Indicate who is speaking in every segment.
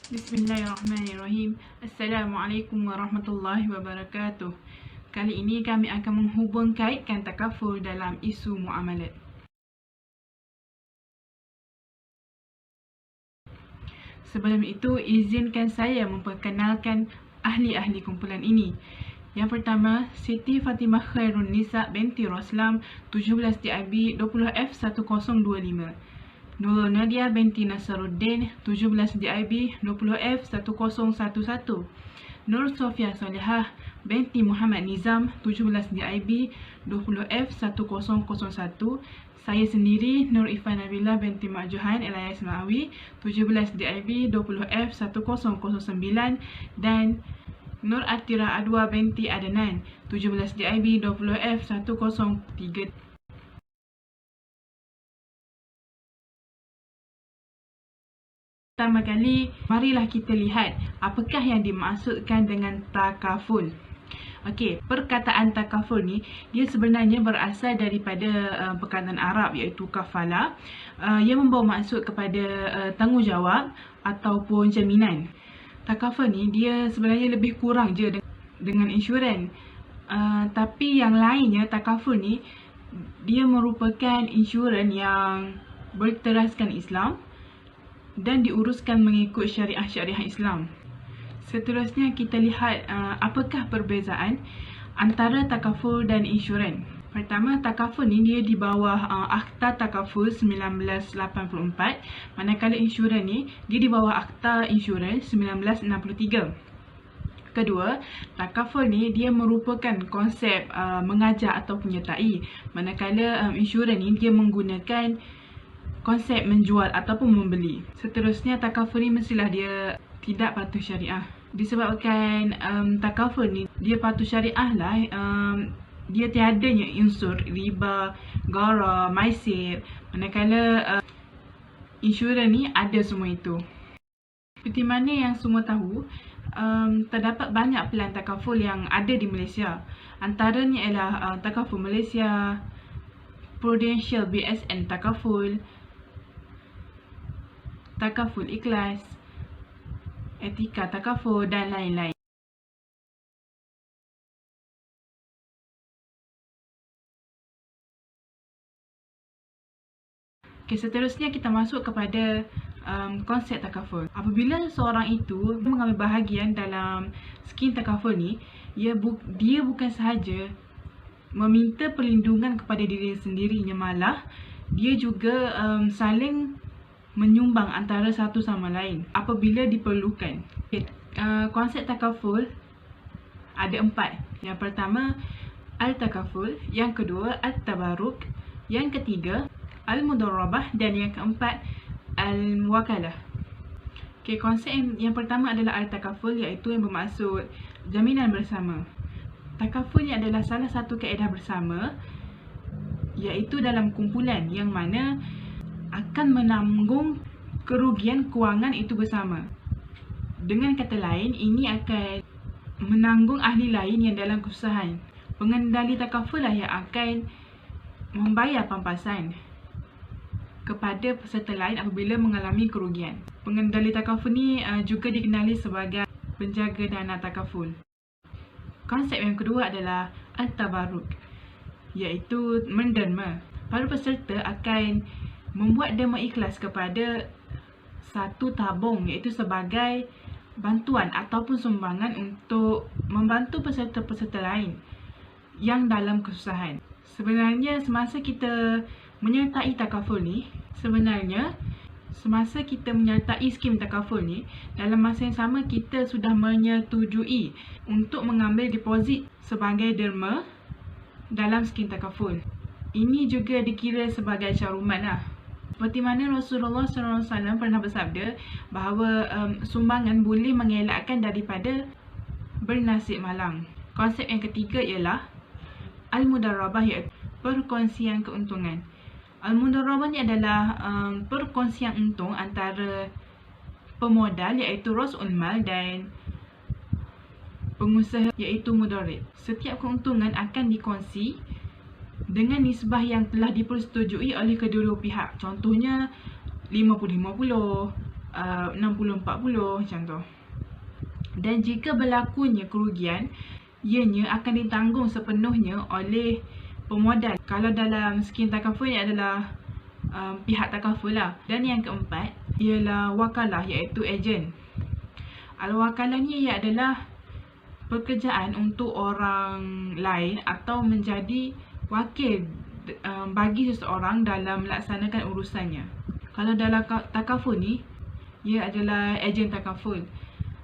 Speaker 1: Bismillahirrahmanirrahim. Assalamualaikum warahmatullahi wabarakatuh. Kali ini kami akan menghubung kaitkan takaful dalam isu muamalat. Sebelum itu, izinkan saya memperkenalkan ahli-ahli kumpulan ini. Yang pertama, Siti Fatimah Khairun Nisa binti Roslam, 17 DIB 20F1025. Nurul Nadia binti Nasaruddin, 17 DIB 20F1011. Nur Sofia Solehah binti Muhammad Nizam, 17 DIB 20F1001. Saya sendiri, Nur Ifan Nabila binti Mak Johan Elias Ma'awi, 17 DIB 20F1009. Dan Nur Atira Adwa binti Adnan, 17 DIB 20F103. Pertama kali, marilah kita lihat apakah yang dimaksudkan dengan takaful. Okey, perkataan takaful ni dia sebenarnya berasal daripada perkataan Arab iaitu kafala. Ia membawa maksud kepada tanggungjawab ataupun jaminan. Takaful ni dia sebenarnya lebih kurang je dengan insurans. Tapi yang lainnya, takaful ni dia merupakan insurans yang berteraskan Islam dan diuruskan mengikut syariah Islam. Seterusnya kita lihat apakah perbezaan antara takaful dan insurans. Pertama, takaful ni dia di bawah Akta Takaful 1984, manakala insurans ni dia di bawah Akta Insurans 1963. Kedua, takaful ni dia merupakan konsep mengajar atau penyertai, manakala insurans ni dia menggunakan konsep menjual ataupun membeli. Seterusnya, takaful ni mestilah dia tidak patuh syariah. Disebabkan takaful ni dia patuh syariah lah, dia tiadanya unsur riba, gharar, maisir, manakala insurans ni ada semua itu. Seperti mana yang semua tahu, terdapat banyak pelan takaful yang ada di Malaysia. Antaranya ialah Takaful Malaysia, Prudential BSN Takaful, Takaful Ikhlas, Etika Takaful dan lain-lain. Okay, seterusnya kita masuk kepada konsep takaful. Apabila seorang itu mengambil bahagian dalam skim takaful ni, dia bukan sahaja meminta perlindungan kepada diri sendirinya, malah dia juga saling menyumbang antara satu sama lain apabila diperlukan. Okay. Konsep takaful ada 4. Yang pertama, Al-Takaful. Yang kedua, Al-Tabaruk. Yang ketiga, Al-Mudarrabah. Dan yang keempat, Al-Muwakalah. Okay, konsep yang pertama adalah Al-Takaful, iaitu yang bermaksud jaminan bersama. Takaful ni adalah salah satu kaedah bersama, iaitu dalam kumpulan yang mana akan menanggung kerugian kewangan itu bersama. Dengan kata lain, ini akan menanggung ahli lain yang dalam kesusahan. Pengendali takaful lah yang akan membayar pampasan kepada peserta lain apabila mengalami kerugian. Pengendali takaful ni juga dikenali sebagai penjaga dana takaful. Konsep yang kedua adalah Al-Tabaruk, iaitu menderma. Para peserta akan membuat derma ikhlas kepada satu tabung, iaitu sebagai bantuan ataupun sumbangan untuk membantu peserta-peserta lain yang dalam kesusahan. Sebenarnya semasa kita menyertai takaful ni, semasa kita menyertai skim takaful ni, dalam masa yang sama kita sudah menyetujui untuk mengambil deposit sebagai derma dalam skim takaful. Ini juga dikira sebagai caruman lah. Seperti mana Rasulullah SAW pernah bersabda bahawa sumbangan boleh mengelakkan daripada bernasib malang. Konsep yang ketiga ialah Al-Mudarrabah, iaitu perkongsian keuntungan. Al-Mudarrabah ni adalah perkongsian untung antara pemodal iaitu Rasul Mal dan pengusaha iaitu Mudarrib. Setiap keuntungan akan dikongsi dengan nisbah yang telah dipersetujui oleh kedua-dua pihak. Contohnya 50-50, 60-40 macam tu. Dan jika berlakunya kerugian, ianya akan ditanggung sepenuhnya oleh pemodal. Kalau dalam skim takaful ni adalah pihak takaful lah. Dan yang keempat ialah wakalah, iaitu ejen. Al-wakalah ni ia adalah pekerjaan untuk orang lain atau menjadi wakil bagi seseorang dalam melaksanakan urusannya. Kalau dalam takaful ni, ia adalah ejen takaful.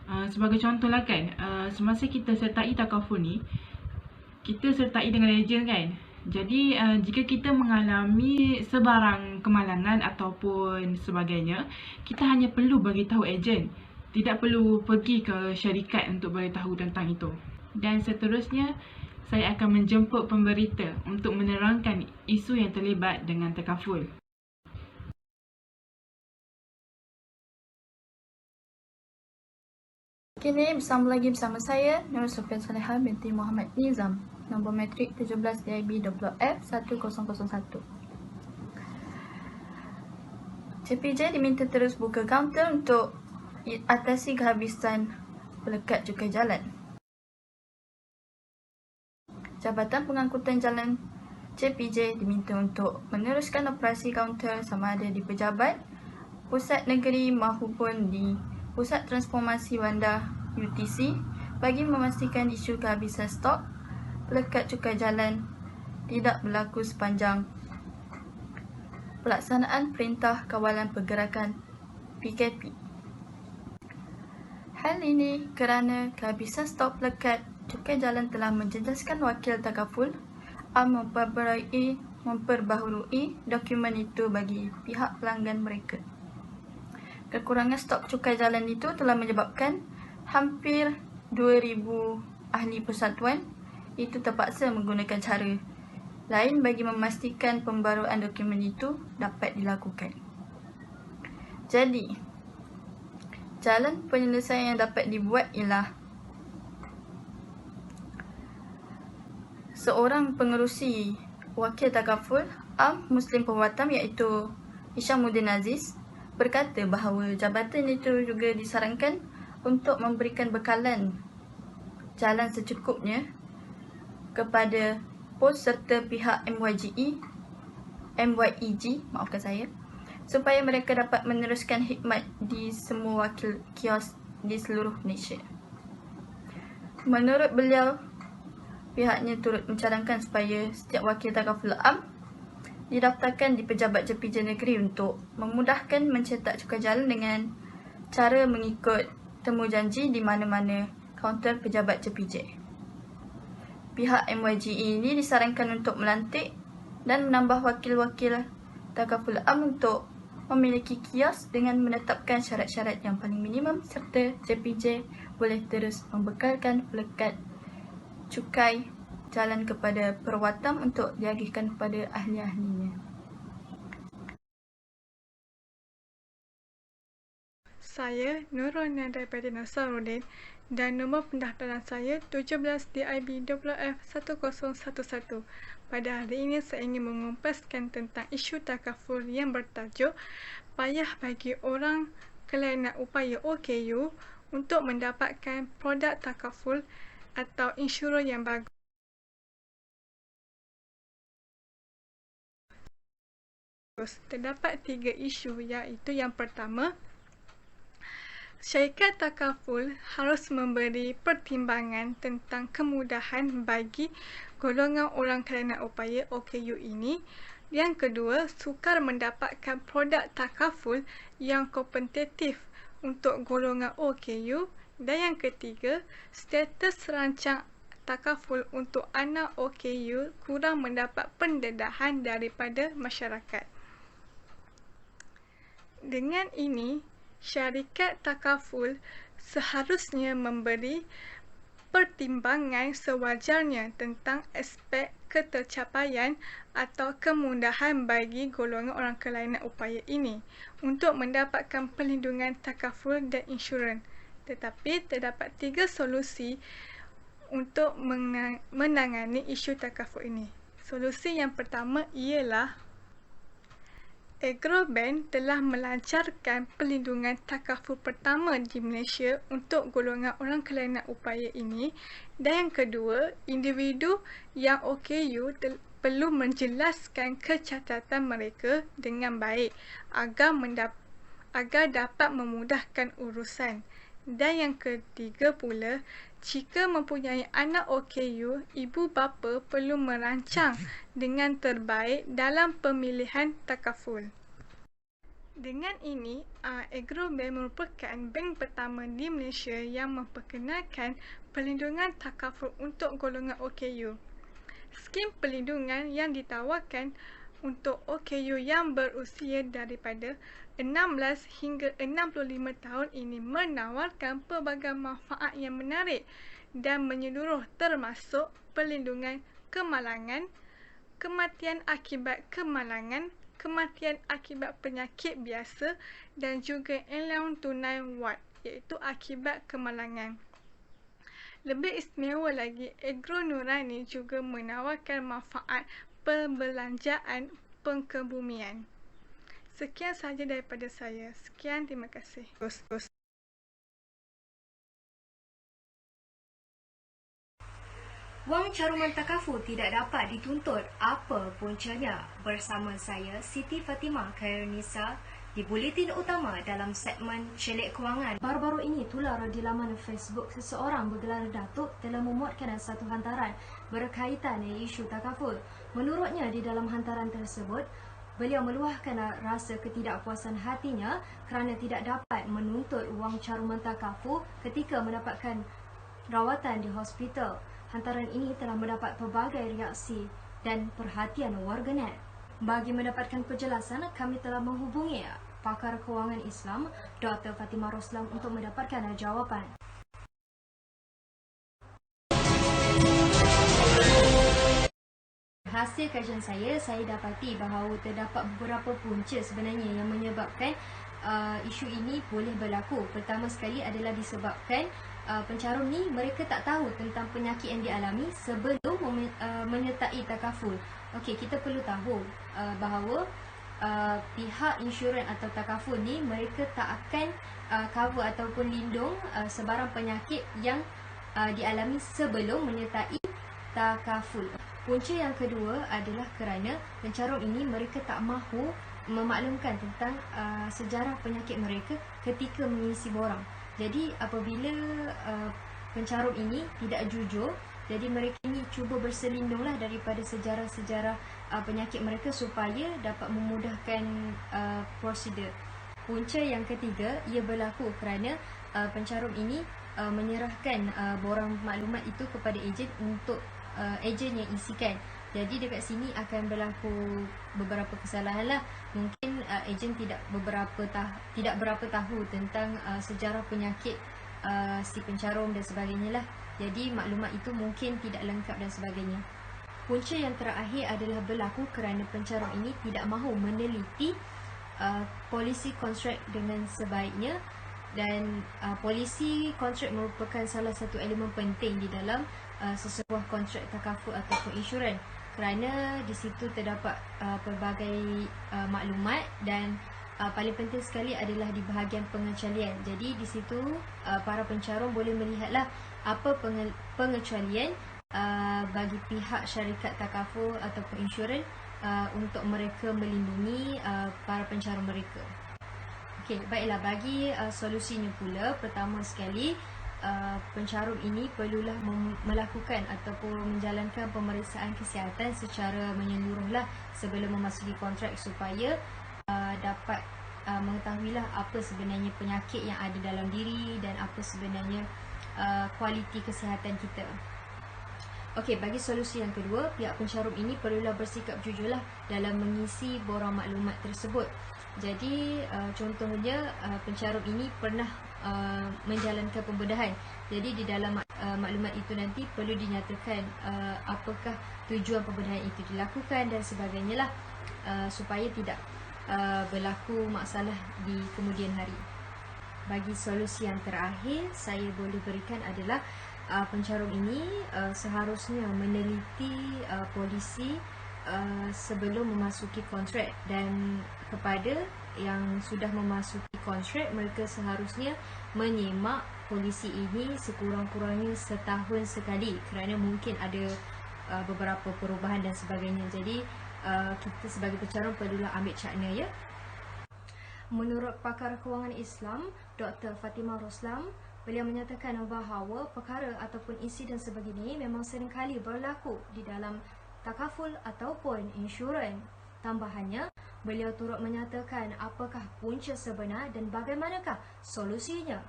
Speaker 1: Sebagai contoh lah kan, semasa kita sertai takaful ni, kita sertai dengan ejen kan. Jadi jika kita mengalami sebarang kemalangan ataupun sebagainya, kita hanya perlu bagi tahu ejen. Tidak perlu pergi ke syarikat untuk beritahu tentang itu. Dan seterusnya, saya akan menjemput pemberita untuk menerangkan isu yang terlibat dengan takaful.
Speaker 2: Kini bersama saya, Nur Sofian Saleha binti Muhammad Nizam, nombor matrik 17 DIB 20F 1001. CPJ diminta terus buka kaunter untuk atasi kehabisan pelekat cukai jalan. Jabatan Pengangkutan Jalan CPJ diminta untuk meneruskan operasi kaunter sama ada di pejabat pusat negeri maupun di Pusat Transformasi Bandar UTC bagi memastikan isu kehabisan stok pelekat cukai jalan tidak berlaku sepanjang pelaksanaan Perintah Kawalan Pergerakan PKP. Hal ini kerana kehabisan stok pelekat cukai jalan telah menjejaskan wakil takaful memperbaharui dokumen itu bagi pihak pelanggan mereka. Kekurangan stok cukai jalan itu telah menyebabkan hampir 2,000 ahli persatuan itu terpaksa menggunakan cara lain bagi memastikan pembaruan dokumen itu dapat dilakukan. Jadi, jalan penyelesaian yang dapat dibuat ialah seorang pengerusi wakil takaful Muslim Perwatam iaitu Hishamuddin Aziz berkata bahawa jabatan itu juga disarankan untuk memberikan bekalan jalan secukupnya kepada pos serta pihak MYEG supaya mereka dapat meneruskan khidmat di semua wakil kios di seluruh Malaysia. Menurut beliau, pihaknya turut mencadangkan supaya setiap wakil takaful didaftarkan di pejabat CPJ negeri untuk memudahkan mencetak cukai jalan dengan cara mengikut temujanji di mana-mana kaunter pejabat CPJ. Pihak MYGE ini disarankan untuk melantik dan menambah wakil-wakil takaful untuk memiliki kios dengan menetapkan syarat-syarat yang paling minimum serta CPJ boleh terus membekalkan pelekat cukai jalan kepada perwatam untuk diagihkan kepada ahli-ahlinya.
Speaker 3: Saya Nurul Nada Pati Nasaruddin dan nombor pendaftaran saya 17 DIB 20F 1011. Pada hari ini saya ingin mengumpaskan tentang isu takaful yang bertajuk payah bagi orang kelainan upaya OKU untuk mendapatkan produk takaful atau insurans yang bagus. Terdapat 3 isu iaitu yang pertama, syarikat takaful harus memberi pertimbangan tentang kemudahan bagi golongan orang kelainan upaya OKU ini. Yang kedua, sukar mendapatkan produk takaful yang kompetitif untuk golongan OKU. Dan yang ketiga, status rancang takaful untuk anak OKU kurang mendapat pendedahan daripada masyarakat. Dengan ini, syarikat takaful seharusnya memberi pertimbangan sewajarnya tentang aspek ketercapaian atau kemudahan bagi golongan orang kelainan upaya ini untuk mendapatkan perlindungan takaful dan insurans. Tetapi terdapat 3 solusi untuk menangani isu takaful ini. Solusi yang pertama ialah Agrobank telah melancarkan perlindungan takaful pertama di Malaysia untuk golongan orang kelainan upaya ini, dan yang kedua, individu yang OKU perlu menjelaskan kecacatan mereka dengan baik agar dapat memudahkan urusan. Dan yang ketiga pula, jika mempunyai anak OKU, ibu bapa perlu merancang dengan terbaik dalam pemilihan takaful. Dengan ini, Agrobank merupakan bank pertama di Malaysia yang memperkenalkan perlindungan takaful untuk golongan OKU. Skim perlindungan yang ditawarkan untuk OKU yang berusia daripada 16 hingga 65 tahun ini menawarkan pelbagai manfaat yang menarik dan menyeluruh, termasuk perlindungan kemalangan, kematian akibat kemalangan, kematian akibat penyakit biasa dan juga allowance tunai wad, iaitu akibat kemalangan. Lebih istimewa lagi, Agro Nurani juga menawarkan manfaat perbelanjaan pengkebumian. Sekian sahaja daripada saya. Sekian, terima kasih.
Speaker 4: Wang caruman takaful tidak dapat dituntut, apa puncanya? Bersama saya, Siti Fatimah Khairunisa, di Buletin Utama dalam segmen Celik Kewangan. Baru-baru ini tular di laman Facebook seseorang bergelar Datuk telah memuatkan satu hantaran berkaitan dengan isu takaful. Menurutnya, di dalam hantaran tersebut, beliau meluahkan rasa ketidakpuasan hatinya kerana tidak dapat menuntut wang caruman takaful ketika mendapatkan rawatan di hospital. Hantaran ini telah mendapat pelbagai reaksi dan perhatian warganet. Bagi mendapatkan penjelasan, kami telah menghubungi pakar kewangan Islam, Dr. Fatimah Roslan, untuk mendapatkan jawapan. Hasil kajian saya dapati bahawa terdapat beberapa punca sebenarnya yang menyebabkan isu ini boleh berlaku. Pertama sekali adalah disebabkan pencarum ni mereka tak tahu tentang penyakit yang dialami sebelum menyertai takaful. Okey, kita perlu tahu bahawa pihak insurans atau takaful ni mereka tak akan cover ataupun lindung sebarang penyakit yang dialami sebelum menyertai takaful. Punca yang kedua adalah kerana pencarum ini mereka tak mahu memaklumkan tentang sejarah penyakit mereka ketika mengisi borang. Jadi apabila pencarum ini tidak jujur, jadi mereka ini cuba berselindunglah daripada sejarah-sejarah penyakit mereka supaya dapat memudahkan prosedur. Punca yang ketiga, ia berlaku kerana pencarum ini menyerahkan borang maklumat itu kepada ejen untuk ejen yang isikan. Jadi dekat sini akan berlaku beberapa kesalahan lah. Mungkin ejen tidak berapa tahu tentang sejarah penyakit si pencarum dan sebagainya lah. Jadi maklumat itu mungkin tidak lengkap dan sebagainya. Punca yang terakhir adalah berlaku kerana pencarum ini tidak mahu meneliti polisi kontrak dengan sebaiknya. Dan polisi kontrak merupakan salah satu elemen penting di dalam sesebuah kontrak takaful ataupun insurans, kerana di situ terdapat pelbagai maklumat dan paling penting sekali adalah di bahagian pengecualian. Jadi di situ para pencarum boleh melihatlah apa pengecualian bagi pihak syarikat takaful ataupun insurans untuk mereka melindungi para pencarum mereka. Okey, baiklah, bagi solusinya pula, pertama sekali pencarum ini perlulah melakukan ataupun menjalankan pemeriksaan kesihatan secara menyeluruhlah sebelum memasuki kontrak supaya dapat mengetahuilah apa sebenarnya penyakit yang ada dalam diri dan apa sebenarnya kualiti kesihatan kita. Okey, bagi solusi yang kedua, pihak pencarum ini perlulah bersikap jujurlah dalam mengisi borang maklumat tersebut. Jadi contohnya pencarum ini pernah menjalankan pembedahan. Jadi di dalam maklumat itu nanti perlu dinyatakan apakah tujuan pembedahan itu dilakukan dan sebagainya lah, supaya tidak berlaku masalah di kemudian hari. Bagi solusi yang terakhir saya boleh berikan adalah pencarum ini seharusnya meneliti polisi sebelum memasuki kontrak, dan kepada yang sudah memasuki kontrak, mereka seharusnya menyemak polisi ini sekurang-kurangnya setahun sekali, kerana mungkin ada beberapa perubahan dan sebagainya. Jadi kita sebagai pencarum perlulah ambil cakna, ya. Menurut pakar kewangan Islam Dr. Fatimah Roslam, beliau menyatakan bahawa perkara ataupun insiden sebegini memang seringkali berlaku di dalam takaful ataupun insurans. Tambahannya, beliau turut menyatakan apakah punca sebenar dan bagaimanakah solusinya.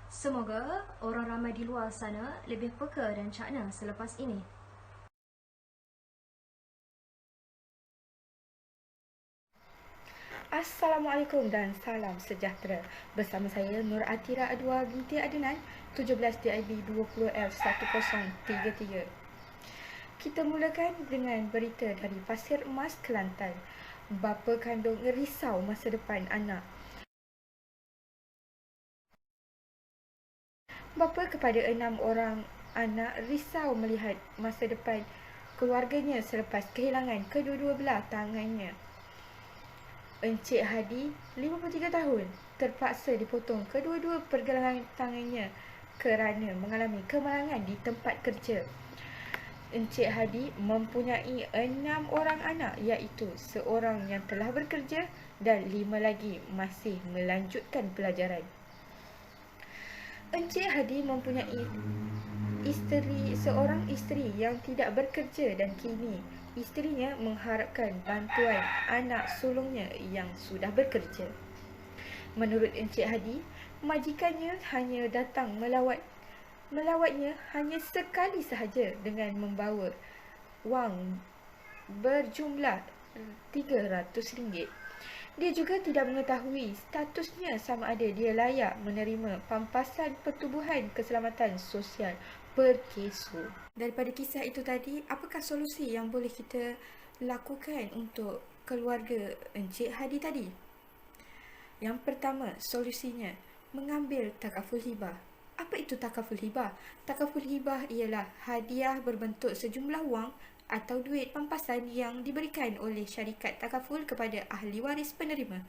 Speaker 4: Semoga orang ramai di luar sana lebih peka dan cakna selepas ini.
Speaker 5: Assalamualaikum dan salam sejahtera. Bersama saya Nur Atira Adwa binti Adnan, 17 DIB 20L1033. Kita mulakan dengan berita dari Pasir Emas, Kelantan. Bapa kandung risau masa depan anak. Bapa kepada 6 orang anak risau melihat masa depan keluarganya selepas kehilangan kedua-dua belah tangannya. Encik Hadi, 53 tahun, terpaksa dipotong kedua-dua pergelangan tangannya kerana mengalami kemalangan di tempat kerja. Encik Hadi mempunyai 6 orang anak, iaitu seorang yang telah bekerja dan 5 lagi masih melanjutkan pelajaran. Encik Hadi mempunyai seorang isteri yang tidak bekerja dan kini isterinya mengharapkan bantuan anak sulungnya yang sudah bekerja. Menurut Encik Hadi, majikannya hanya datang melawatnya hanya sekali sahaja dengan membawa wang berjumlah RM300. Dia juga tidak mengetahui statusnya sama ada dia layak menerima pampasan Pertubuhan Keselamatan Sosial Perkeso. Daripada kisah itu tadi, apakah solusi yang boleh kita lakukan untuk keluarga Encik Hadi tadi? Yang pertama, solusinya mengambil takaful hibah. Apa itu takaful hibah? Takaful hibah ialah hadiah berbentuk sejumlah wang atau duit pampasan yang diberikan oleh syarikat takaful kepada ahli waris penerima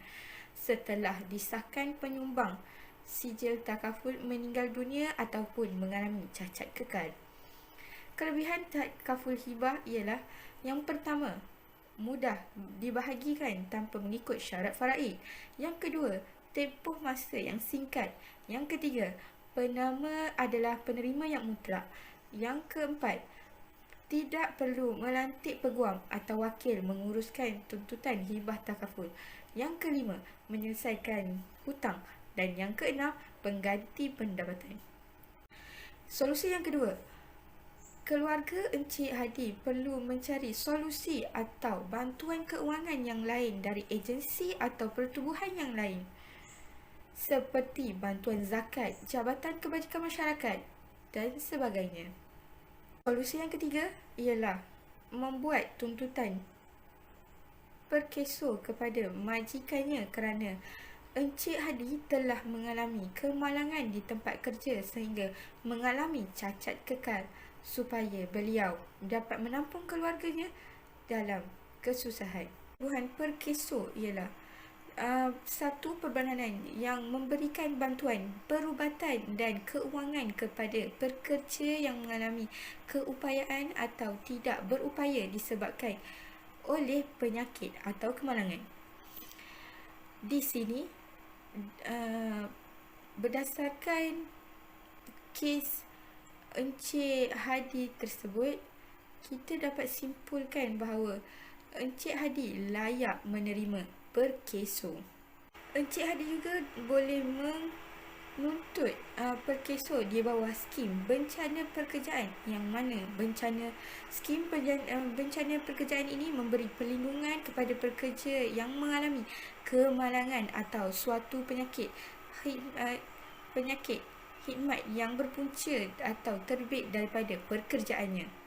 Speaker 5: setelah disahkan penyumbang sijil takaful meninggal dunia ataupun mengalami cacat kekal. Kelebihan takaful hibah ialah yang pertama, mudah dibahagikan tanpa mengikut syarat faraid. Yang kedua, tempoh masa yang singkat. Yang ketiga, penama adalah penerima yang mutlak. Yang keempat, tidak perlu melantik peguam atau wakil menguruskan tuntutan hibah takaful. Yang kelima, menyelesaikan hutang. Dan yang keenam, pengganti pendapatan. Solusi yang kedua, keluarga Encik Hadi perlu mencari solusi atau bantuan keuangan yang lain dari agensi atau pertubuhan yang lain, seperti bantuan zakat, Jabatan Kebajikan Masyarakat dan sebagainya. Solusi yang ketiga ialah membuat tuntutan perkeso kepada majikannya kerana Encik Hadi telah mengalami kemalangan di tempat kerja sehingga mengalami cacat kekal, supaya beliau dapat menampung keluarganya dalam kesusahan. Tubuhan perkeso ialah satu perbadanan yang memberikan bantuan perubatan dan keuangan kepada pekerja yang mengalami keupayaan atau tidak berupaya disebabkan oleh penyakit atau kemalangan. Di sini berdasarkan kes Encik Hadi tersebut, kita dapat simpulkan bahawa Encik Hadi layak menerima perkeso. Encik Hadi juga boleh menuntut perkeso di bawah skim bencana pekerjaan, yang mana skim bencana pekerjaan ini memberi perlindungan kepada pekerja yang mengalami kemalangan atau suatu penyakit khidmat yang berpunca atau terbit daripada pekerjaannya.